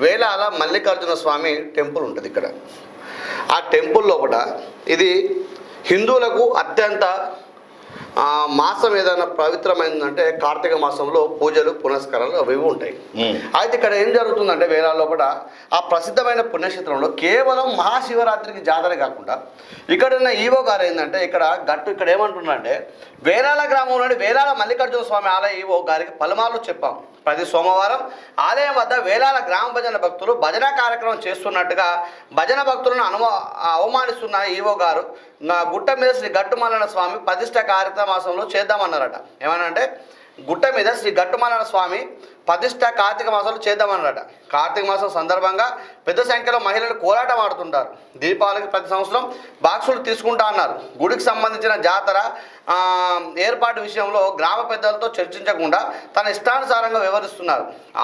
వేలాల మల్లికార్జున స్వామి temple ఉంటుంది ఇక్కడ. ఆ టెంపుల్ లోపల ఇది హిందువులకు అత్యంత మాసం ఏదైనా పవిత్రమైందంటే కార్తీక మాసంలో పూజలు పునస్కారాలు అవి ఉంటాయి. అయితే ఇక్కడ ఏం జరుగుతుందంటే వేలాల లోపల ఆ ప్రసిద్ధమైన పుణ్యక్షేత్రంలో కేవలం మహాశివరాత్రికి జాతర కాకుండా ఇక్కడ ఉన్న ఈవో గారు ఏంటంటే ఇక్కడ ఏమంటున్నారంటే వేలాల గ్రామంలోని వేలాల మల్లికార్జున స్వామి ఆలయ ఈవో గారికి పలుమార్లు చెప్పాం. ప్రతి సోమవారం ఆలయం వద్ద వేలాల గ్రామ భజన భక్తులు భజన కార్యక్రమం చేస్తున్నట్టుగా భజన భక్తులను అవమానిస్తున్న ఈవో గారు గుట్ట మీద శ్రీ గట్టుమల్లన స్వామి ప్రతిష్ట కార్యక్రమాసంలో చేద్దామన్నారట. ఏమనంటే గుట్ట మీద శ్రీ గట్టుమల్లన స్వామి ప్రతిష్ట కార్తీక మాసంలో చేద్దామన్నారట. కార్తీక మాసం సందర్భంగా పెద్ద సంఖ్యలో మహిళలు కోలాటం ఆడుతుంటారు. దీపావళికి ప్రతి సంవత్సరం బాక్సులు తీసుకుంటా అన్నారు. గుడికి సంబంధించిన జాతర ఏర్పాటు విషయంలో గ్రామ పెద్దలతో చర్చించకుండా తన ఇష్టానుసారంగా వ్యవహరిస్తున్నారు.